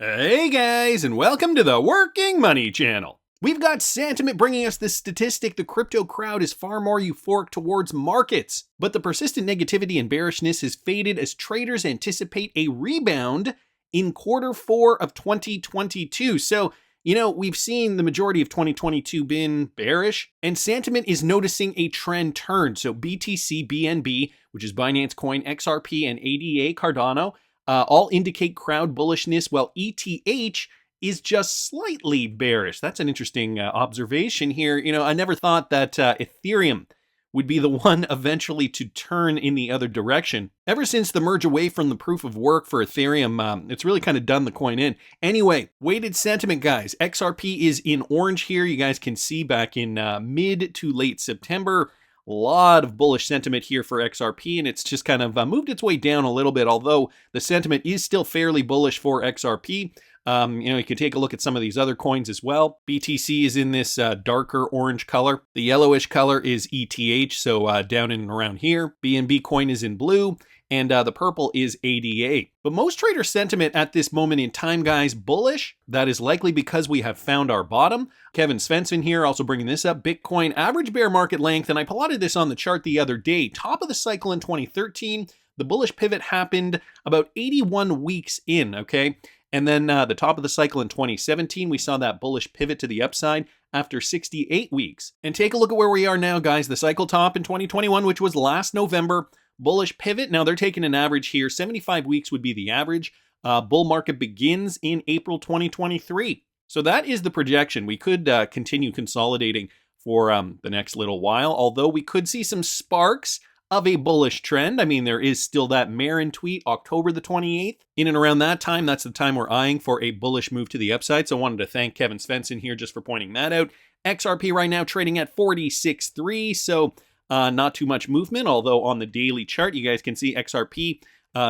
Hey guys, and welcome to the Working Money Channel. We've got Sentiment bringing us this statistic: the crypto crowd is far more euphoric towards markets, but the persistent negativity and bearishness has faded as traders anticipate a rebound in Q4 of 2022. So, we've seen the majority of 2022 been bearish, and Sentiment is noticing a trend turn. So BTC, BNB, which is Binance Coin, XRP, and ADA Cardano, all indicate crowd bullishness, while ETH is just slightly bearish. That's an interesting observation here. I never thought that Ethereum would be the one eventually to turn in the other direction. Ever since the merge away from the proof of work for Ethereum, it's really kind of done the coin in. Anyway, weighted sentiment, guys. XRP is in orange here. You guys can see back in mid to late September, a lot of bullish sentiment here for XRP, and it's just kind of moved its way down a little bit, although the sentiment is still fairly bullish for XRP. You can take a look at some of these other coins as well. BTC is in this darker orange color. The yellowish color is ETH, so down in and around here. BNB coin is in blue, and the purple is ADA. But most trader sentiment at this moment in time, guys, bullish. That is likely because we have found our bottom. Kevin Svensson here also bringing this up. Bitcoin average bear market length, and I plotted this on the chart the other day. Top of the cycle in 2013. The bullish pivot happened about 81 weeks in, okay? And then the top of the cycle in 2017, we saw that bullish pivot to the upside after 68 weeks. And take a look at where we are now, guys. The cycle top in 2021, which was last November, bullish pivot. Now they're taking an average here. 75 weeks would be the average. Bull market begins in April 2023. So that is the projection. We could continue consolidating for the next little while, although we could see some sparks of a bullish trend. I mean, there is still that Marin tweet, October the 28th. In and around that time, that's the time we're eyeing for a bullish move to the upside. So I wanted to thank Kevin Svensson here just for pointing that out. XRP right now trading at 46.3, so not too much movement, although on the daily chart, you guys can see XRP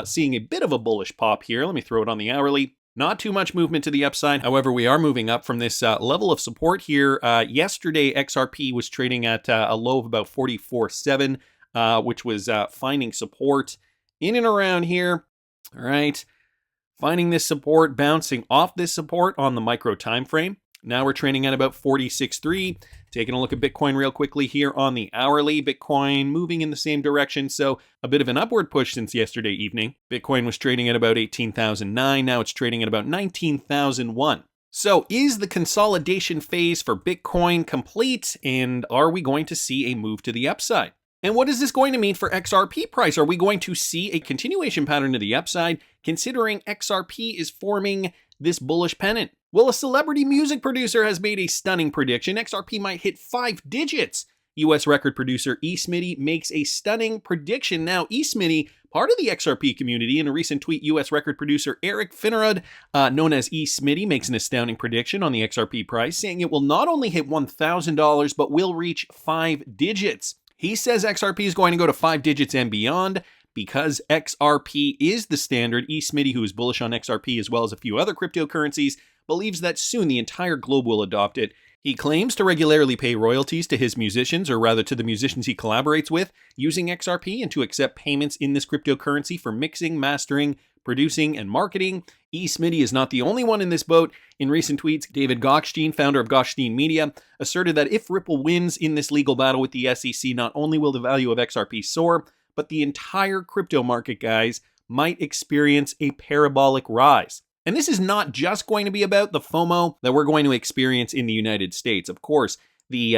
seeing a bit of a bullish pop here. Let me throw it on the hourly. Not too much movement to the upside. However, we are moving up from this level of support here. Yesterday, XRP was trading at a low of about 44.7. Which was finding support in and around here. All right, finding this support, bouncing off this support on the micro time frame. Now we're trading at about 46.3. Taking a look at Bitcoin real quickly here on the hourly. Bitcoin moving in the same direction, so a bit of an upward push since yesterday evening. Bitcoin was trading at about 18,009. Now it's trading at about 19,001. So is the consolidation phase for Bitcoin complete, and are we going to see a move to the upside? And what is this going to mean for XRP price? Are we going to see a continuation pattern to the upside, considering XRP is forming this bullish pennant? Well, a celebrity music producer has made a stunning prediction. XRP might hit 5 digits. US record producer Smitty makes a stunning prediction. Now, Smitty, part of the XRP community, in a recent tweet, US record producer Eric Finnerud, known as Smitty, makes an astounding prediction on the XRP price, saying it will not only hit $1,000, but will reach 5 digits. He says XRP is going to go to 5 digits and beyond because XRP is the standard. Smitty, who is bullish on XRP as well as a few other cryptocurrencies, believes that soon the entire globe will adopt it. He claims to regularly pay royalties to his musicians, or rather to the musicians he collaborates with, using XRP, and to accept payments in this cryptocurrency for mixing, mastering, producing, and marketing. Smitty is not the only one in this boat. In recent tweets, David Gokhshtein, founder of Gokhshtein Media, asserted that if Ripple wins in this legal battle with the SEC, not only will the value of XRP soar, but the entire crypto market, guys, might experience a parabolic rise. And this is not just going to be about the FOMO that we're going to experience in the United States. Of course, the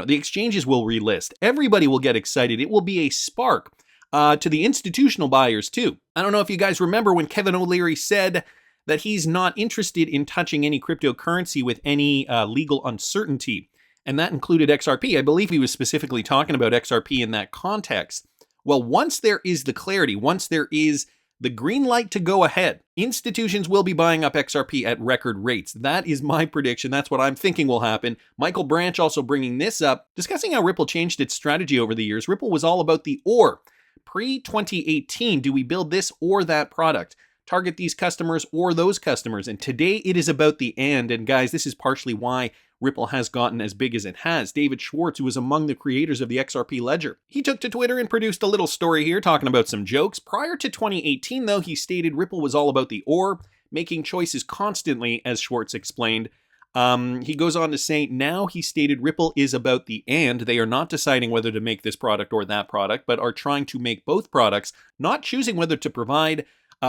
exchanges will relist. Everybody will get excited. It will be a spark to the institutional buyers too. I don't know if you guys remember when Kevin O'Leary said that he's not interested in touching any cryptocurrency with any legal uncertainty, and that included XRP. I believe he was specifically talking about XRP in that context. Well, once there is the clarity, once there is the green light to go ahead, institutions will be buying up XRP at record rates. That is my prediction. That's what I'm thinking will happen. Michael Branch also bringing this up, discussing how Ripple changed its strategy over the years. Ripple was all about the or. Pre-2018, do we build this or that product? Target these customers or those customers? And today it is about the and guys, this is partially why Ripple has gotten as big as it has. David Schwartz, who was among the creators of the XRP ledger, he took to Twitter and produced a little story here talking about some jokes. Prior to 2018, though, he stated Ripple was all about the or, making choices constantly, as Schwartz explained. He goes on to say, now he stated Ripple is about the and. They are not deciding whether to make this product or that product, but are trying to make both products, not choosing whether to provide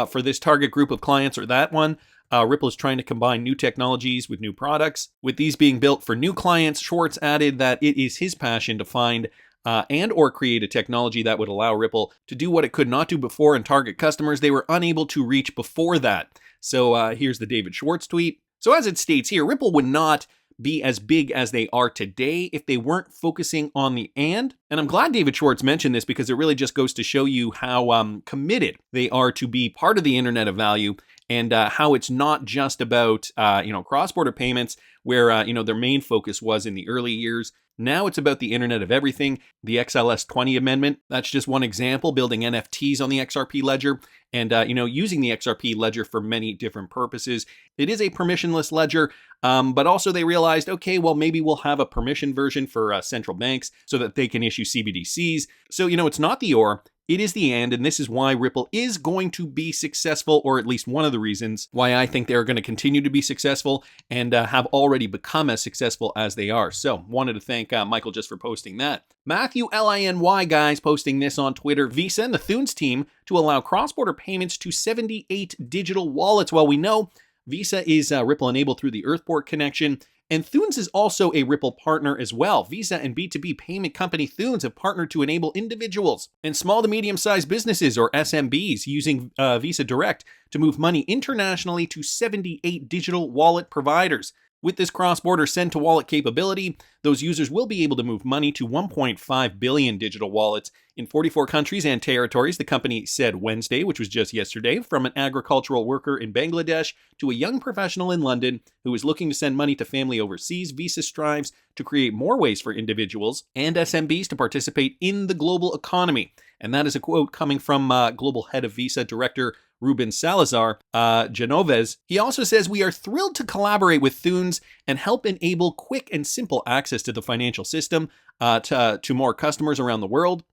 for this target group of clients or that one. Ripple is trying to combine new technologies with new products. With these being built for new clients, Schwartz added that it is his passion to find and or create a technology that would allow Ripple to do what it could not do before and target customers they were unable to reach before that. So here's the David Schwartz tweet. So as it states here, Ripple would not be as big as they are today if they weren't focusing on the and. And I'm glad David Schwartz mentioned this because it really just goes to show you how committed they are to be part of the Internet of Value, and how it's not just about cross-border payments where their main focus was in the early years. Now it's about the Internet of Everything. The XLS 20 amendment, that's just one example, building NFTs on the XRP ledger and using the XRP ledger for many different purposes. It is a permissionless ledger, but also they realized, okay, well, maybe we'll have a permission version for central banks so that they can issue CBDCs. So, it's not the or, it is the and this is why Ripple is going to be successful, or at least one of the reasons why I think they're going to continue to be successful and have already become as successful as they are. So, wanted to thank Michael just for posting that. Matthew Liny, guys, posting this on Twitter. Visa and the Thunes team to allow cross-border payments to 78 digital wallets. Well, we know Visa is Ripple enabled through the Earthport connection, and Thunes is also a Ripple partner as well. Visa and B2B payment company Thunes have partnered to enable individuals and small to medium-sized businesses, or SMBs, using Visa Direct to move money internationally to 78 digital wallet providers. With this cross-border send-to-wallet capability, those users will be able to move money to 1.5 billion digital wallets in 44 countries and territories, the company said Wednesday, which was just yesterday, from an agricultural worker in Bangladesh to a young professional in London who is looking to send money to family overseas. Visa strives to create more ways for individuals and SMBs to participate in the global economy. And that is a quote coming from Global Head of Visa Director Ruben Salazar Genovez. He also says, we are thrilled to collaborate with Thunes and help enable quick and simple access to the financial system to more customers around the world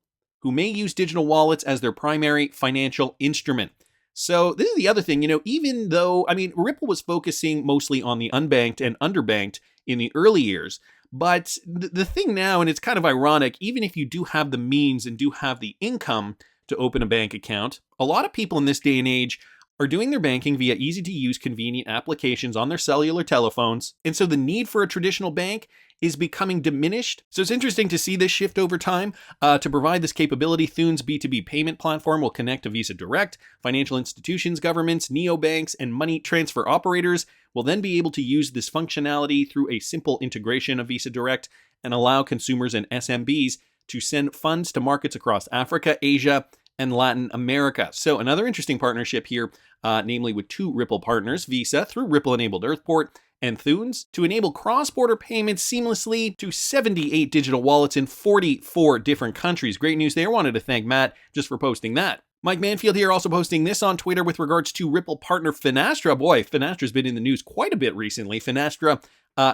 who may use digital wallets as their primary financial instrument. So this is the other thing, even though, Ripple was focusing mostly on the unbanked and underbanked in the early years, but the thing now, and it's kind of ironic, even if you do have the means and do have the income to open a bank account, a lot of people in this day and age are doing their banking via easy-to-use, convenient applications on their cellular telephones, and so the need for a traditional bank is becoming diminished. So it's interesting to see this shift over time. To provide this capability, Thunes B2B payment platform will connect to Visa Direct. Financial institutions, governments, neobanks, and money transfer operators will then be able to use this functionality through a simple integration of Visa Direct and allow consumers and SMBs to send funds to markets across Africa, Asia, and Latin America. So another interesting partnership here, namely with two Ripple partners, Visa through Ripple-enabled Earthport, and Thunes to enable cross-border payments seamlessly to 78 digital wallets in 44 different countries. Great news there. Wanted to thank Matt just for posting that. Mike Manfield here also posting this on Twitter with regards to Ripple partner Finaster. Boy, Finaster's been in the news quite a bit recently. Finaster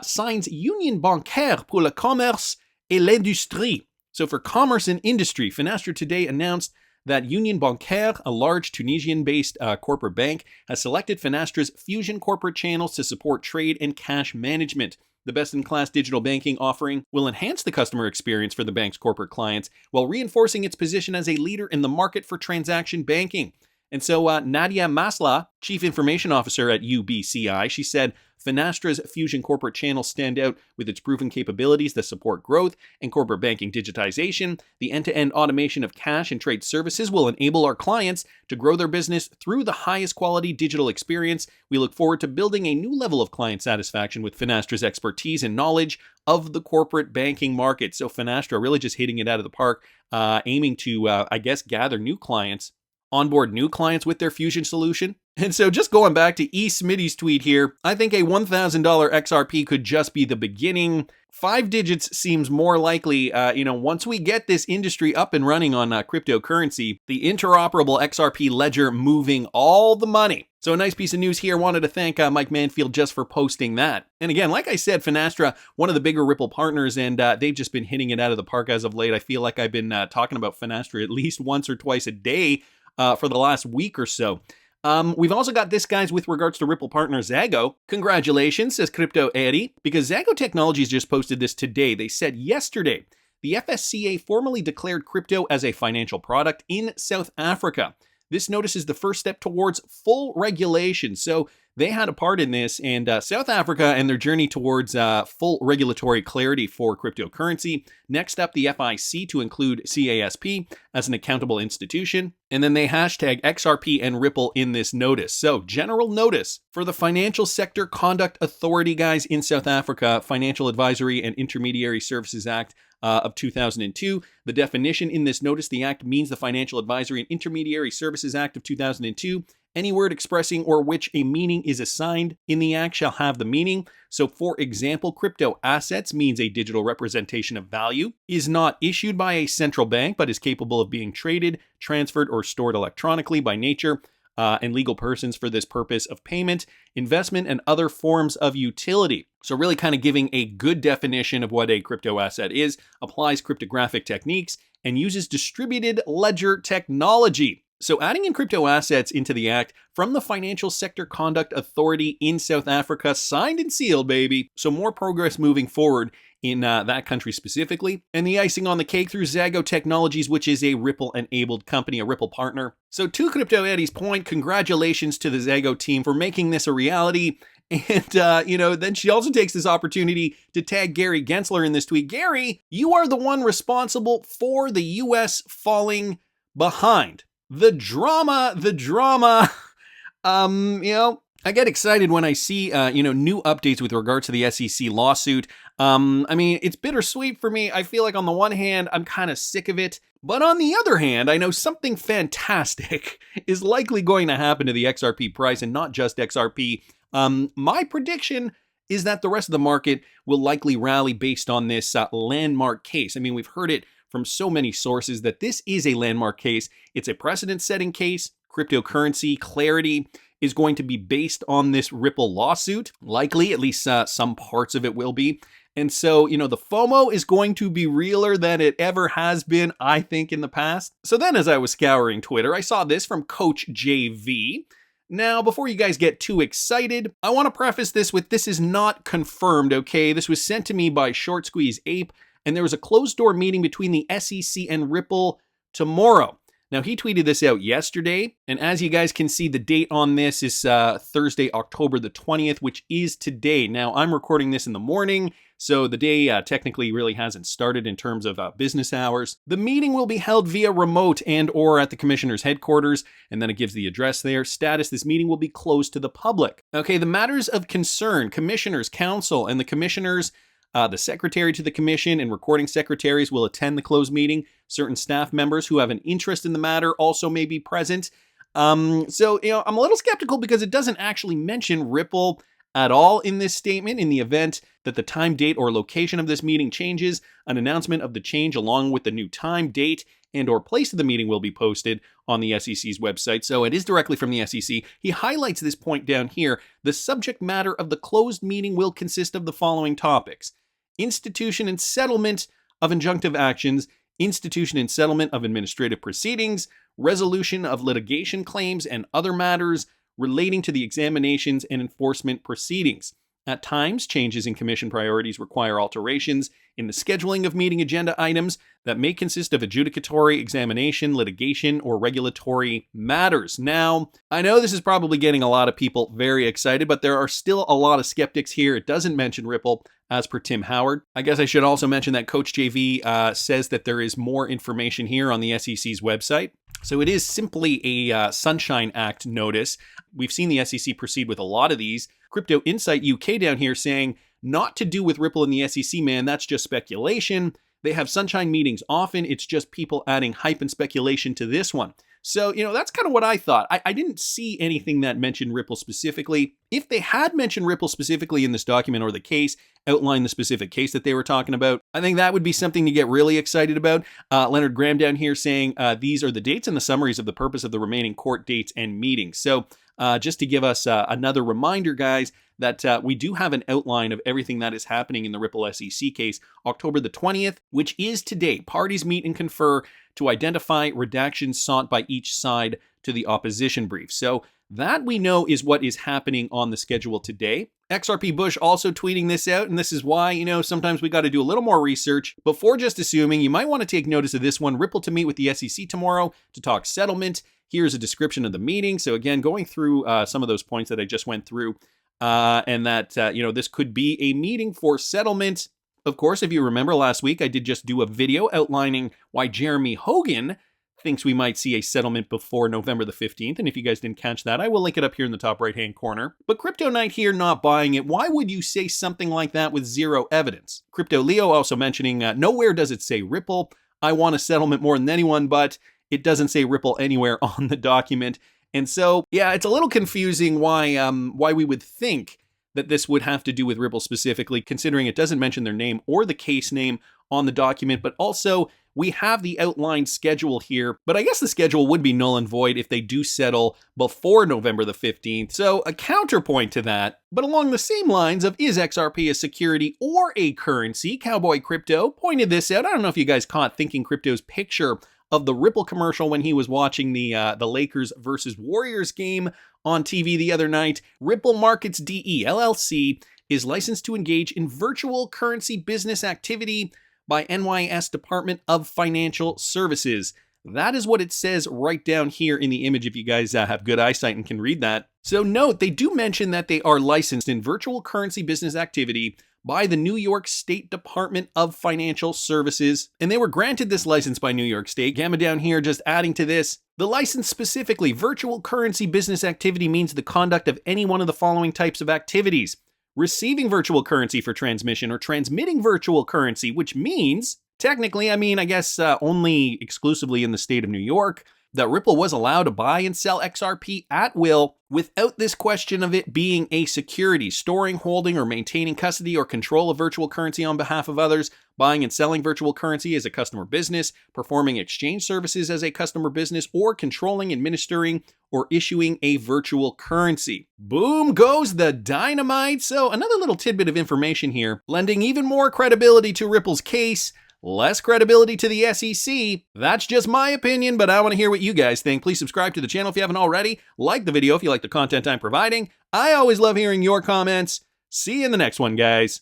signs Union Bancaire pour le commerce et l'industrie. So for commerce and industry, Finaster today announced that Union Bancaire, a large Tunisian-based corporate bank, has selected Finaster's Fusion corporate channels to support trade and cash management. The best-in-class digital banking offering will enhance the customer experience for the bank's corporate clients while reinforcing its position as a leader in the market for transaction banking. And so Nadia Masla, Chief Information Officer at UBCI, she said, Finastra's Fusion corporate channels stand out with its proven capabilities that support growth and corporate banking digitization. The end-to-end automation of cash and trade services will enable our clients to grow their business through the highest quality digital experience. We look forward to building a new level of client satisfaction with Finastra's expertise and knowledge of the corporate banking market. So Finastra really just hitting it out of the park, aiming to, gather new clients, onboard new clients with their Fusion solution. And so just going back to Smitty's tweet here, I think a $1,000 XRP could just be the beginning. 5 digits seems more likely, once we get this industry up and running on cryptocurrency, the interoperable XRP ledger moving all the money. So a nice piece of news here. Wanted to thank Mike Manfield just for posting that. And again, like I said, Finastra, one of the bigger Ripple partners, and they've just been hitting it out of the park as of late. I feel like I've been talking about Finastra at least once or twice a day for the last week or so. We've also got this, guys, with regards to Ripple partner Zago. Congratulations, says Crypto Eddie, because Zago Technologies just posted this today. They said yesterday, the FSCA formally declared crypto as a financial product in South Africa. This notice is the first step towards full regulation. So they had a part in this, and South Africa and their journey towards full regulatory clarity for cryptocurrency. Next up, the FIC to include CASP as an accountable institution. And then they hashtag XRP and Ripple in this notice. So general notice for the Financial Sector Conduct Authority, guys, in South Africa, Financial Advisory and Intermediary Services Act of 2002. The definition in this notice, the act means the Financial Advisory and Intermediary Services Act of 2002. Any word expressing or which a meaning is assigned in the act shall have the meaning. So for example, crypto assets means a digital representation of value, is not issued by a central bank, but is capable of being traded, transferred, or stored electronically by nature and legal persons for this purpose of payment, investment, and other forms of utility. So really kind of giving a good definition of what a crypto asset is, applies cryptographic techniques, and uses distributed ledger technology. So adding in crypto assets into the act from the Financial Sector Conduct Authority in South Africa, signed and sealed, baby. So more progress moving forward in that country specifically. And the icing on the cake through Zago Technologies, which is a Ripple-enabled company, a Ripple partner. So to Crypto Eddie's point, congratulations to the Zago team for making this a reality. And, then she also takes this opportunity to tag Gary Gensler in this tweet. Gary, you are the one responsible for the U.S. falling behind. The drama, I get excited when I see, new updates with regard to the SEC lawsuit. It's bittersweet for me. I feel like on the one hand, I'm kind of sick of it. But on the other hand, I know something fantastic is likely going to happen to the XRP price, and not just XRP. My prediction is that the rest of the market will likely rally based on this landmark case. We've heard it from so many sources that this is a landmark case. It's a precedent-setting case. Cryptocurrency clarity is going to be based on this Ripple lawsuit. Likely, at least some parts of it will be. And so, the FOMO is going to be realer than it ever has been, I think, in the past. So then as I was scouring Twitter, I saw this from Coach JV. Now, before you guys get too excited, I want to preface this with this is not confirmed, okay? This was sent to me by Short Squeeze Ape, and there was a closed-door meeting between the SEC and Ripple tomorrow. Now, he tweeted this out yesterday, and as you guys can see, the date on this is Thursday, October the 20th, which is today. Now, I'm recording this in the morning, so the day technically really hasn't started in terms of business hours. The meeting will be held via remote and or at the commissioner's headquarters, and then it gives the address there. Status, this meeting will be closed to the public. Okay, the matters of concern, commissioners, council, and the commissioners, the secretary to the commission and recording secretaries will attend the closed meeting. Certain staff members who have an interest in the matter also may be present. I'm a little skeptical because it doesn't actually mention Ripple at all in this statement. In the event that the time, date, or location of this meeting changes, an announcement of the change along with the new time, date, and or place of the meeting will be posted on the SEC's website. So it is directly from the SEC. He highlights this point down here. The subject matter of the closed meeting will consist of the following topics: institution and settlement of injunctive actions, institution and settlement of administrative proceedings, resolution of litigation claims and other matters relating to the examinations and enforcement proceedings. At times, changes in commission priorities require alterations in the scheduling of meeting agenda items that may consist of adjudicatory, examination, litigation, or regulatory matters. Now, I know this is probably getting a lot of people very excited, but there are still a lot of skeptics here. It doesn't mention Ripple, as per Tim Howard. I guess I should also mention that Coach JV says that there is more information here on the SEC's website. So it is simply a Sunshine Act notice. We've seen the SEC proceed with a lot of these. Crypto Insight UK down here saying, not to do with Ripple and the SEC, man, that's just speculation. They have sunshine meetings often. It's just people adding hype and speculation to this one. So, that's kind of what I thought. I didn't see anything that mentioned Ripple specifically. If they had mentioned Ripple specifically in this document or the case, outline the specific case that they were talking about, I think that would be something to get really excited about. Leonard Graham down here saying, these are the dates and the summaries of the purpose of the remaining court dates and meetings. So just to give us another reminder, guys, that we do have an outline of everything that is happening in the Ripple SEC case, October the 20th, which is today. Parties meet and confer to identify redactions sought by each side to the opposition brief. So That we know is what is happening on the schedule today. XRP Bush also tweeting this out, and this is why, sometimes we got to do a little more research before just assuming. You might want to take notice of this one. Ripple to meet with the SEC tomorrow to talk settlement. Here's a description of the meeting. So again, going through some of those points that I just went through, and that, this could be a meeting for settlement. Of course, if you remember last week, I did just do a video outlining why Jeremy Hogan thinks we might see a settlement before November the 15th. And if you guys didn't catch that, I will link it up here in the top right-hand corner. But Crypto Knight here not buying it. Why would you say something like that with zero evidence? Crypto Leo also mentioning, nowhere does it say Ripple. I want a settlement more than anyone, but it doesn't say Ripple anywhere on the document. And so, yeah, it's a little confusing why we would think that this would have to do with Ripple specifically, considering it doesn't mention their name or the case name on the document, but also we have the outlined schedule here, but I guess the schedule would be null and void if they do settle before November the 15th. So a counterpoint to that, but along the same lines of is XRP a security or a currency, Cowboy Crypto pointed this out. I don't know if you guys caught Thinking Crypto's picture of the Ripple commercial when he was watching the Lakers versus Warriors game on TV the other night. Ripple Markets DE LLC is licensed to engage in virtual currency business activity by NYS Department of Financial Services. That is what it says right down here in the image if you guys have good eyesight and can read that. So note, they do mention that they are licensed in virtual currency business activity by the New York State Department of Financial Services, and they were granted this license by New York State. Gamma down here just adding to this. The license specifically, virtual currency business activity means the conduct of any one of the following types of activities. Receiving virtual currency for transmission or transmitting virtual currency, which means, technically, I guess only exclusively in the state of New York, that Ripple was allowed to buy and sell XRP at will without this question of it being a security, storing, holding, or maintaining custody or control of virtual currency on behalf of others, buying and selling virtual currency as a customer business, performing exchange services as a customer business, or controlling, administering, or issuing a virtual currency. Boom goes the dynamite. So another little tidbit of information here, lending even more credibility to Ripple's case, less credibility to the SEC. That's just my opinion, but I want to hear what you guys think. Please subscribe to the channel if you haven't already. Like the video if you like the content I'm providing. I always love hearing your comments. See you in the next one, guys.